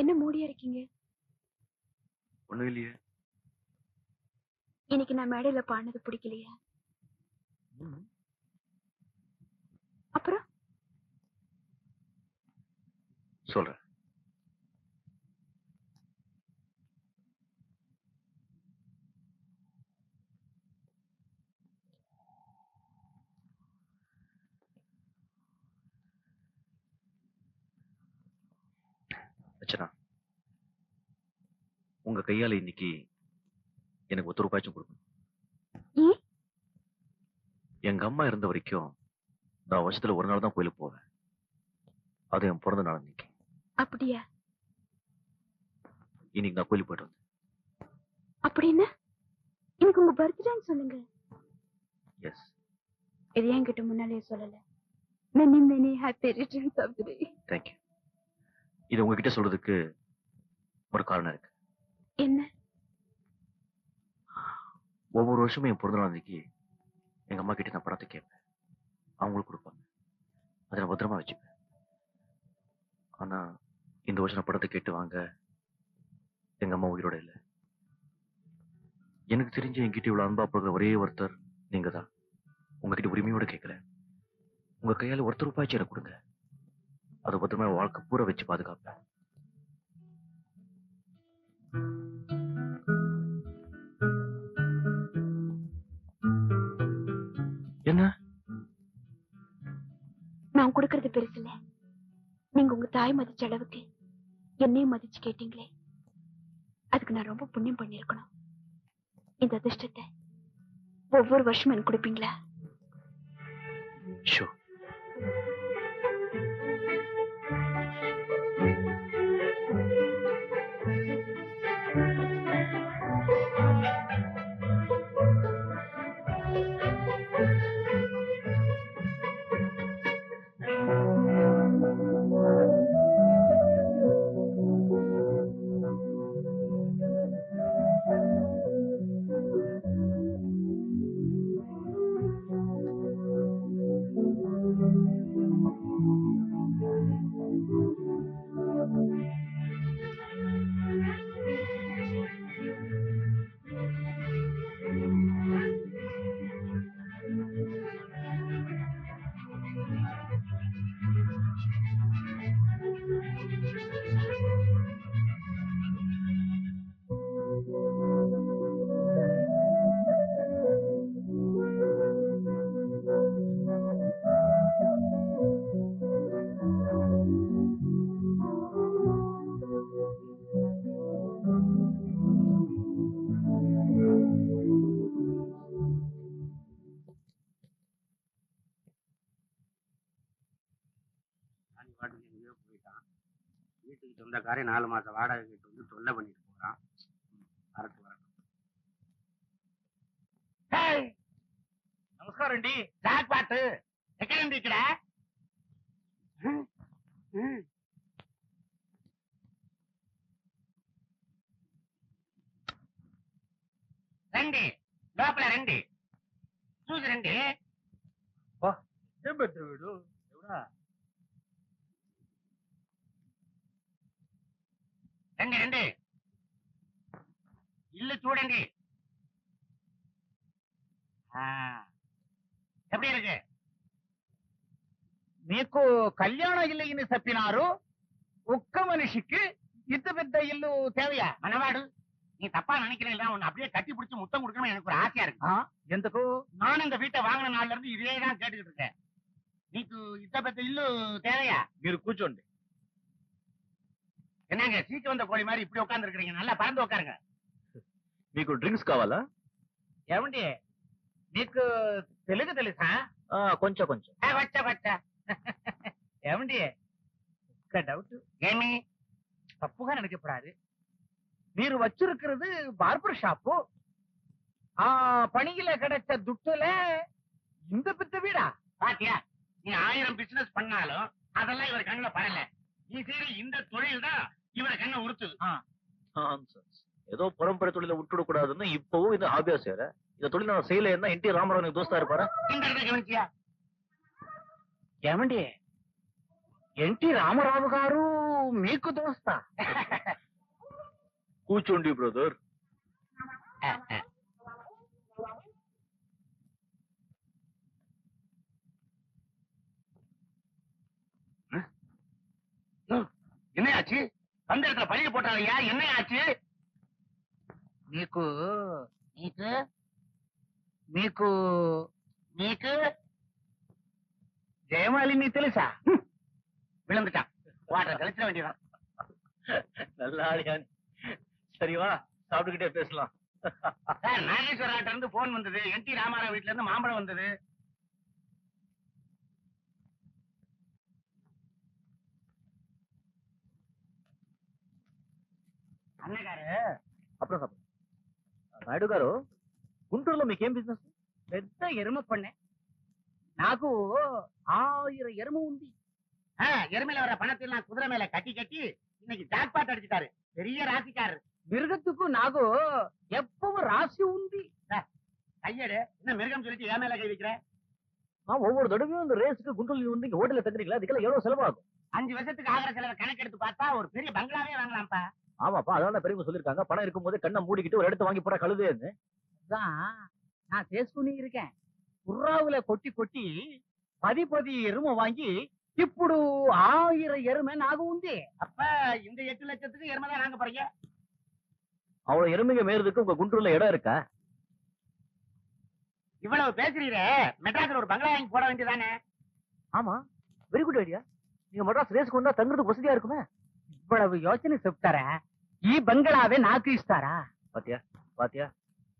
என்ன மூடியா இருக்கீங்க? ஒண்ணும் இல்லையே. இன்னைக்கு நான் மேடையில பாடினது பிடிக்கலையா? அப்புறம் சொல்றேன். அச்சனா, உங்க கையால இன்னைக்கு எனக்கு ₹1 கொடுக்கணும். எங்க அம்மா இருந்த வரைக்கும் நான் வருஷத்துல ஒரு நாள் தான் கோயிலுக்கு போவேன். அது என் பிறந்த நாள் இன்னைக்கு. அப்படியா? இன்னைக்கு நான் கோயிலுக்கு போயிட்டு வந்தேன். அப்படின்னு எனக்கு உங்க பர்த்டேன்னு சொல்லுங்க. எஸ். இது என்கிட்ட முன்னாலே சொல்லல. Many many happy returns of the day. Thank you. இது உங்ககிட்ட சொல்றதுக்கு ஒரு காரணம் இருக்கு. என்ன? ஒவ்வொரு வருஷமும் என் பிறந்த நாள் அன்னைக்கு எங்க அம்மா கிட்ட நான் பணத்தை கேட்பேன். அவங்களுக்கு கொடுப்பாங்க. அதை நான் பத்திரமா வச்சுப்பேன். ஆனா இந்த வருஷம் நான் பணத்தை கேட்டு வாங்க எங்க அம்மா உயிரோட இல்லை. எனக்கு தெரிஞ்சு என்கிட்ட இவ்வளவு அன்பா போகிற ஒரே ஒருத்தர் நீங்க தான். உங்ககிட்ட உரிமையோட கேட்கிறேன். உங்க கையால ₹1 எனக்கு கொடுங்க. அதை பத்திரமா வாழ்க்கை பூரா வச்சு பாதுகாப்பேன். என்ன? நான் கொடுக்கறது பெருசு இல்ல. நீங்க உங்க தாய் மதிச்ச அளவுக்கு என்னையும் மதிச்சு கேட்டீங்களே, அதுக்கு நான் ரொம்ப புண்ணியம் பண்ணிருக்கணும். இந்த அதிர்ஷ்டத்தை ஒவ்வொரு வருஷமும் எனக்கு கொடுப்பீங்களா? ஷோ. வீட்டுக்கு சொந்தக்காரன் 4 மாசம் வாடகை கேட்டு வந்து தொல்லை பண்ணிட்டு போறான். வரட்டு வரட்டும். நமஸ்காரம் டி. ஜாக் பாட்டு எக்கடி இருக்கிற? ரெண்டு లోపల రండి. చూసి రండి. ఏం పెట్టావు వీడు? ఎవడా? రండి రండి. ఇల్లు చూడండి. எப்படி இருக்கு? మీకు కళ్యాణ ఇల్లు చెప్పినారు. ఒక్క మనిషికి ఇంత పెద్ద ఇల్లు தேவையா? మనవాడు நீ தப்பா நினைக்கிறீங்களா? உன்னை அப்படியே கட்டி பிடிச்சு முத்தம் கொடுக்கணும் எனக்கு ஒரு ஆசையா இருக்கு. ఎందుకు? நானும் இந்த வீட்டை வாங்கின நாள்ல இருந்து இதே தான் கேட்டுக்கிட்டு இருக்கேன். నీకు ఇంత పెద్ద ఇల్లు தேவையா? మీరు కూర్చోండి. என்னங்க சீட்டு வந்த கோழி மாதிரி இப்படி உட்கார்ந்து இருக்கீங்க? நல்லா பறந்து உட்காருங்க. మీకు డ్రింక్స్ కావాలా? ఏమండి నీకు తెలుగు తెలుసా? కొంచెం కొంచెం. వచ్చా వచ్చా. ఏమండి ఒక్క డౌట్. ఏమి తప్పుగా நினைக்கப்படாது. మీరు வச்சிருக்கிறது பார்பர் ஷாப்பு. பணியில கிடைச்ச துட்டுல இந்த பித்த வீடா? பாத்தியா, நீ 1000 பிசினஸ் பண்ணாலும் அதெல்லாம் இவர் கண்ணுல படல. நீ சரி இந்த தொழில் தான் இவர கண்ணை உறுத்துது. ஏதோ பரம்பரை தொழில விட்டுட கூடாதுன்னு இப்பவும் இந்த ஆபியா சேர இந்த தொழில் நான் செய்யல என்ன NT ராமராவ் தோஸ்தா இருப்பாரு. இந்த இடத்த கவனிச்சியா? ஏமண்டி ఎన్టీ రామారావు గారు మీకు దోస్తా? కూర్చోండి బ్రదర్. என்ன ஆச்சு? பந்தயத்துல பழிய போட்டாலையா? என்ன ஆச்சு? మీకు మీకు మీకు మీకు ஜெயமாலினி తెలుసా? விழுந்துட்டான். வாட்டர் கழிச்சிட வேண்டியதான். நல்லா ஆளியா. சரி வா, சாப்பிட்டுக்கிட்டே பேசலாம். சார், நாகேஸ்வராட்ட இருந்து போன் வந்தது. என்டி ராமாராவ் வீட்டுல இருந்து மாம்பழம் வந்தது. అన్నగారు అప్పుడు నాయుడు గారు, గుంటూరులో మీకేం బిజినెస్? పెద్ద ఎరుమ పన్నే. నాకు 1000 ఎరుమ ఉంది. எருமையில வர பணத்தெல்லாம் குதிரை மேல கட்டி கட்டி இன்னைக்கு ஜாக்பாட் அடிச்சுட்டாரு. பெரிய ராசிக்காரர். மிருகத்துக்கு நாகு எப்பவும் ராசி உந்தி. கையடு என்ன மிருகம் சொல்லிட்டு ஏன் மேல கை வைக்கிற? நான் ஒவ்வொரு தடவையும் இந்த ரேஸுக்கு குண்டூர்ல வந்து இங்க ஹோட்டல்ல தங்குறீங்களா? அதுக்கெல்லாம் எவ்வளவு செலவாகும்? 5 வருஷத்துக்கு ஆகிற செலவை கணக்கெடுத்து பார்த்தா ஒரு பெரிய பங்களாவே வாங்கலாம்ப்பா. ஆமாப்பா, அதான் பெரியவங்க சொல்லிருக்காங்க, பணம் இருக்கும் போது கண்ணை மூடிக்கிட்டு ஒரு இடத்த வாங்கி போட கழுதேன்னு. நான் చేసుకుని இருக்கேன். குர்ராவுல கொட்டி கொட்டி 10 எருமை வாங்கி ఇప్పుడు 1000 எருமை நாகு உந்தி. அப்ப இந்த 8 லட்சத்துக்கு எருமை தான் வாங்க போறீங்க. அவ்வளவு எருமைங்க மேயறதுக்கு உங்க குண்டூர்ல இடம் இருக்கா? இவ்வளவு பேசுறீரே, மெட்ராஸ்ல ஒரு பங்களா வாங்கி போட வேண்டியதானே? ஆமா, வெரி குட் ஐடியா. நீங்க மெட்ராஸ் ரேஸ்க்கு வந்தா தங்குறதுக்கு வசதியா இருக்குமே. இவ்வளவு யோசனை చెప్తారా? ఈ బంగళాவே నాకు ఇస్తారా? பாத்தியா பாத்தியா,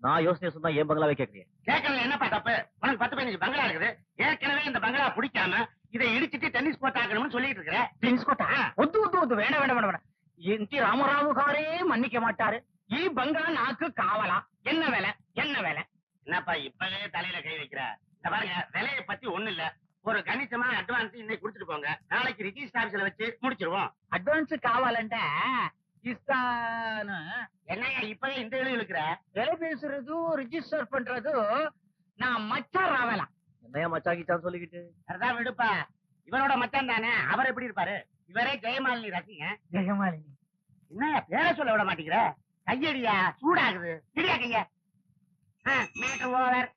நான் யோசனை சொன்னா ஏன் பங்களாவே கேக்குறீங்க? கேட்கறதுல என்னப்பா தப்பு? உனக்கு 10-15 பங்களா இருக்குது. ஏற்கனவே இந்த பங்களா பிடிக்காம இதை இடிச்சிட்டு டென்னிஸ் கோர்ட் ஆக்கணும்னு சொல்லிட்டு இருக்கிற. டென்னிஸ் கோர்ட்டா? ஒத்து ஒத்து ஒத்து, வேண்டாம் வேண்டாம் வேண்டாம். என்டி ராமராவு காரே மன்னிக்க மாட்டாரு. ஈ பங்களா நாக்கு காவலா? என்ன வேலை என்ன வேலை? என்னப்பா இப்பவே தலையில கை வைக்கிற? இந்த பாருங்க, விலையை பத்தி ஒண்ணு இல்ல. ஒரு கணிசமா அட்வான்ஸ் இன்னைக்கு குடுத்துட்டு போங்க. நாளைக்கு ரிஜிஸ்டர் ஆபீஸ்ல வச்சு முடிச்சிருவோம். அட்வான்ஸ் காவாலண்டா இஸ்தானு என்னையா இப்பவே இந்த எழுதி இருக்கிற? விலை பேசுறதும் ரிஜிஸ்டர் பண்றதும் நான் மச்சான் ராவலாம். என்னையா மச்சாக்கிச்சான்னு சொல்லிக்கிட்டு? அதான் விடுப்பா, இவரோட மச்சான் தானே. அவர் எப்படி இருப்பாரு? இவரே ஜெயமாலினி ரசிங்க. ஜெயமாலினி என்ன பேர சொல்ல விட மாட்டேங்கிற? கையடியா, சூடாகுது. இடியா கைய. Matter over.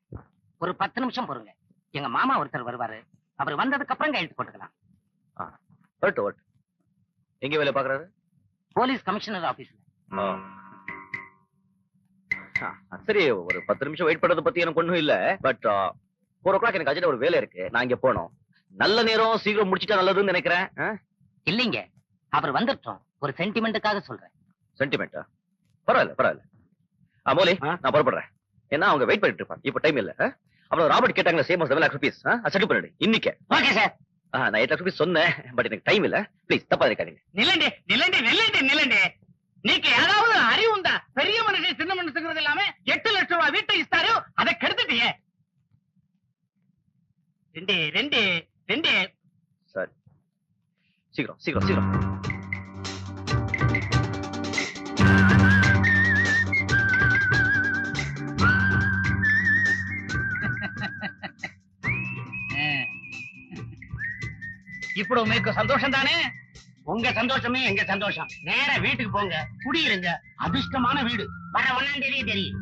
ஒரு 10 நிமிஷம் பொறுங்க. எங்க மாமா ஒருத்தர் வருவாரு. அவர் வந்ததுக்கு அப்புறம் கையெழுத்து போட்டுக்கலாம். வரட்டு வரட்டு. எங்க வேலை பாக்குறாரு? போலீஸ் கமிஷனர் ஆபீஸ்ல. சரி, ஒரு 10 நிமிஷம் வெயிட் பண்றது பத்தி எனக்கு ஒண்ணும் இல்ல. பட் 4 o'clock எனக்கு அர்ஜென்ட் ஒரு வேலை இருக்கு. நான் இங்க போனோம். நல்ல நேரம், சீக்கிரம் முடிச்சிட்டா நல்லதுன்னு நினைக்கிறேன். இல்லைங்க, அவர் வந்துட்டோம். ஒரு சென்டிமெண்ட்டுக்காக சொல்றேன். சென்டிமெண்டா? பரவாயில்ல பரவாயில்ல. மோலி, நான் புறப்படுறேன். ஏன்னா அவங்க வெயிட் பண்ணிட்டு இருப்பாங்க. இப்ப டைம் இல்ல. அப்புறம் ராபர்ட் கேட்டாங்க, சேம் 7 lakhs rupees செட்டில் பண்ணிடு இன்னைக்கு. Okay sir. நான் 8 lakhs rupees சொன்னேன். பட் எனக்கு டைம் இல்ல. ப்ளீஸ் தப்பா இருக்காதீங்க. நில்லண்டே நில்லண்டே நில்லண்டே நில்லண்டே. நீக்கு ஏதாவது அறிவு உண்டா? பெரிய மனுஷன் சின்ன மனுஷங்கிறது இல்லாம 8 லட்சம் ரூபாய் வீட்டை இஸ்தாரு, அதை கெடுத்துட்டியே. ரெண்டு ரெண்டு ரெண்டு. சரி, சீக்கிரம் சீக்கிரம் சீக்கிரம். ఇప్పుడు మీకు సంతోషం தானே? உங்க சந்தோஷமே எங்க சந்தோஷம். நேரா வீட்டுக்கு போங்க, குடியிருங்க. அதிர்ஷ்டமான வீடு. வர 1ஆம் தேதி தெரியும்.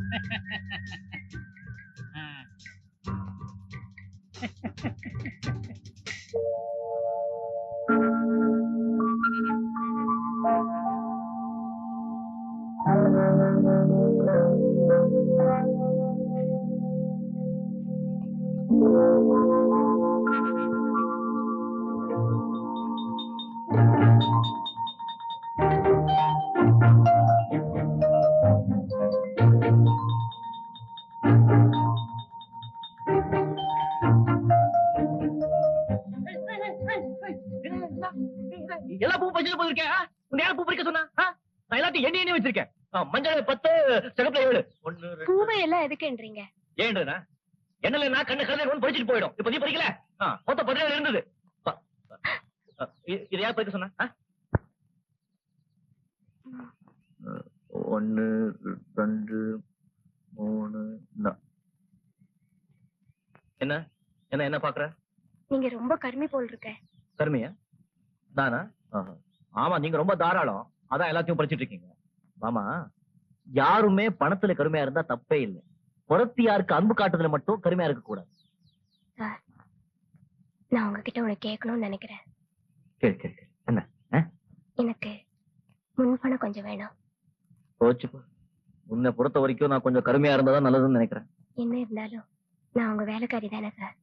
எல்லா பூ பறிச்சுட்டு போயிருக்கேன். பூ பறிக்க சொன்னா நான் எல்லாத்தையும் எண்ணி வச்சிருக்கேன். மஞ்சள் 10, சிகப்புல 7. பூவை எல்லாம் எதுக்குன்றீங்க? ஏன்றா என்னல நான் கண்ணு கலந்து ஒன்று பறிச்சுட்டு போயிடும். இப்ப நீ பறிக்கல. மொத்தம் 17 இருந்தது. இது யார் பறிக்க சொன்னா? 1 2 3. என்ன என்ன என்ன பாக்குற? நீங்க ரொம்ப கருமி போல் இருக்க. கருமையா? தானா? ஆமா, நீங்க ரொம்ப தாராளம். அதான் எல்லாத்தையும் படிச்சிட்டு இருக்கீங்க. மாமா, யாருமே பணத்துல கருமையா இருந்தா தப்பே இல்லை. புறத்தியாருக்கு அன்பு காட்டுறதுல மட்டும் கருமையா இருக்க கூடாது. சார், நான் உங்ககிட்ட ஒண்ணு கேட்கணும்னு நினைக்கிறேன். சரி சரி சரி. என்ன? எனக்கு முன்பணம் கொஞ்சம் வேணும். போச்சு. உன்னை பொறுத்த வரைக்கும் நான் கொஞ்சம் கருமையா இருந்தாதான் நல்லதுன்னு நினைக்கிறேன். என்ன இருந்தாலும் நான் உங்க வேலைக்காரி தானே சார்.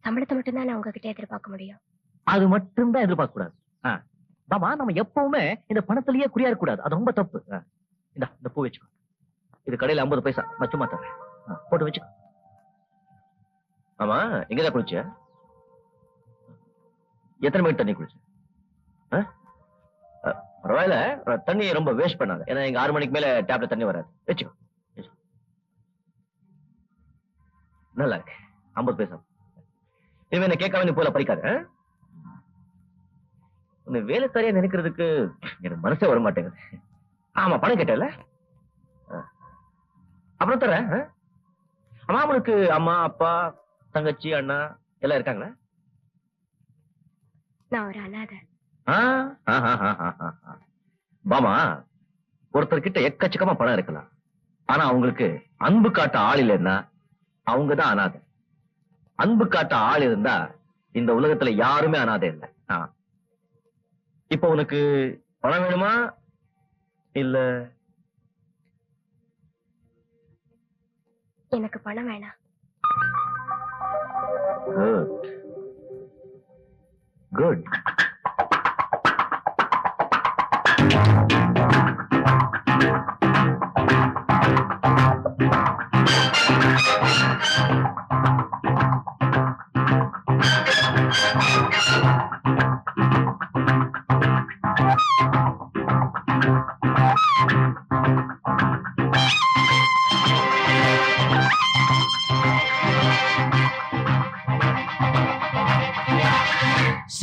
சம்பளத்தை மட்டும் தான் நான் உங்ககிட்ட எதிர்பார்க்க முடியும். அது மட்டும் தான் எதிர்பார்க்க கூடாது. மாமா, நம்ம எப்பவுமே இந்த பணத்திலேயே குறியா இருக்க கூடாது. அது ரொம்ப தப்பு. இந்த பூ வச்சுக்கோ. இது கடையில 50 பைசா. நான் சும்மா தரேன். போட்டு வச்சுக்கோ. ஆமா, எங்கதான் குளிச்ச? எத்தனை மணிக்கு தண்ணி குளிச்ச? பரவாயில்ல, தண்ணி ரொம்ப வேஸ்ட் பண்ணாத. ஏன்னா எங்க 6 மணிக்கு மேல டேப்ல தண்ணி வராது. வச்சுக்கோ. நல்லா இருக்கு. 50 பைசா. இனிமே என்ன கேட்காம நீ போல பறிக்காத. உன்னை வேலைக்காரியா நினைக்கிறதுக்கு எனக்கு மனசே வர மாட்டேங்குது. ஆமா, பணம் கேட்டல, அப்புறம் தரேன். அம்மா, அவனுக்கு அம்மா, அப்பா, தங்கச்சி, அண்ணா எல்லாம் இருக்காங்களா? நான் ஒரு அனாதை. பாமா, ஒருத்தர் கிட்ட எக்கச்சக்கமா பணம் இருக்கலாம். ஆனா அவங்களுக்கு அன்பு காட்ட ஆள் இல்லைன்னா அவங்கதான் அனாதை. அன்பு காட்ட ஆள் இருந்தா இந்த உலகத்துல யாருமே அனாதை இல்லை. இப்ப உனக்கு பணம் வேணுமா இல்ல? எனக்கு பணம் வேணாம். Good.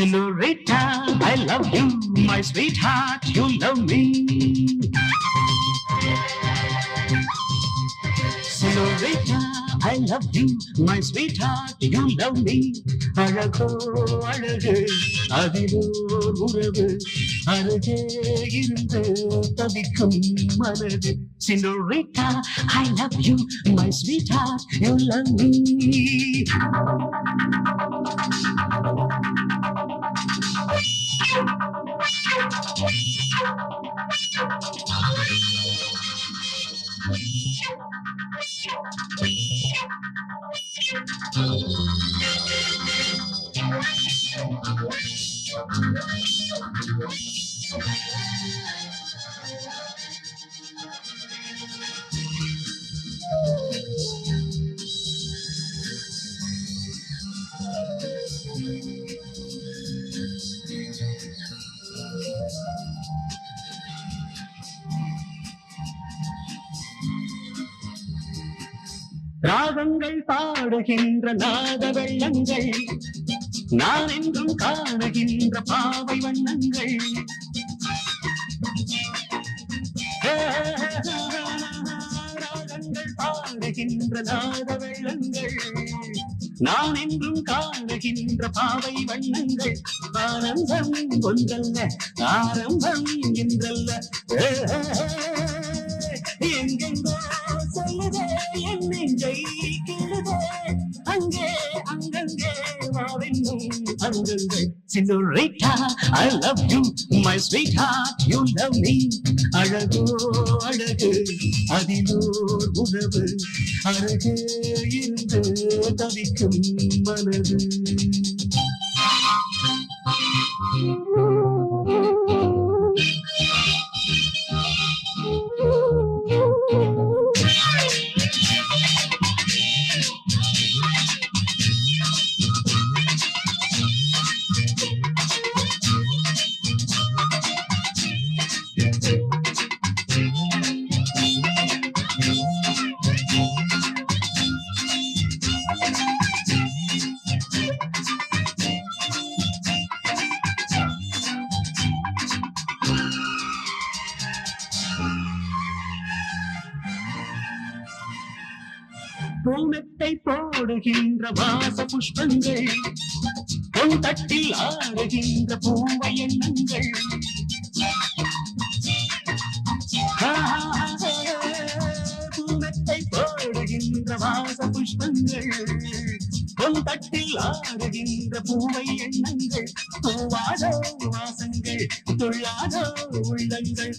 Senorita, I love you, my sweetheart, you love me. Senorita, I love you, my sweetheart, you love me. அழகோ அழகு, அதிலோ உறவு, அருகே இருந்து தவிக்கும் மனது. Senorita, I love you, my sweetheart, you love me. ராகங்கள் பாடுகின்ற நாத வெள்ளங்கள், நான் என்றும் காணுகின்ற பாவை வண்ணங்கள். ராகங்கள் பாடுகின்ற நாத வெள்ளங்கள், நான் என்றும் காணுகின்ற பாவை வண்ணங்கள். ஆனந்தம் ஒன்றல்ல, ஆரம்பம் என்றல்ல, எங்கெங்கோ சொல்லுதே என் நெஞ்சை கிழுதே. அங்கே அங்கங்கே வாவென்னும் அங்கங்கள். Senorita, I love you, my sweetheart, you love me. அழகோ அழகு, அதிலோர் உறவு, அழகே இருந்து தவிக்கும் மனது. பூமெத்தை போடுகின்ற வாச புஷ்பங்கள் பொன் தட்டில் ஆடுகின்ற பூவை எண்ணங்கள் பூமெத்தை போடுகின்ற வாச புஷ்பங்கள் பொன் தட்டில் ஆடுகின்ற பூவை எண்ணங்கள் பூவாதோ வாசங்கள் துள்ளாதோ உள்ளங்கள்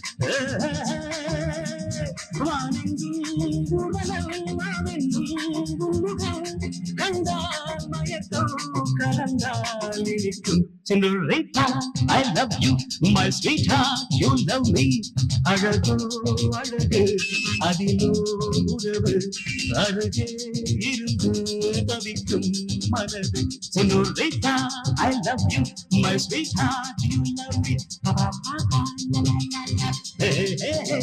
கண்டால் மயக்கம் கலந்தால் இனிக்கும் Senorita, I love you, my sweetheart, you love me. அழகோ அழகு அதிலோ உறவு அழகே இருந்து தவிக்கும் மனது Senorita, I love you, my sweetheart, you love me. Hey, hey, hey,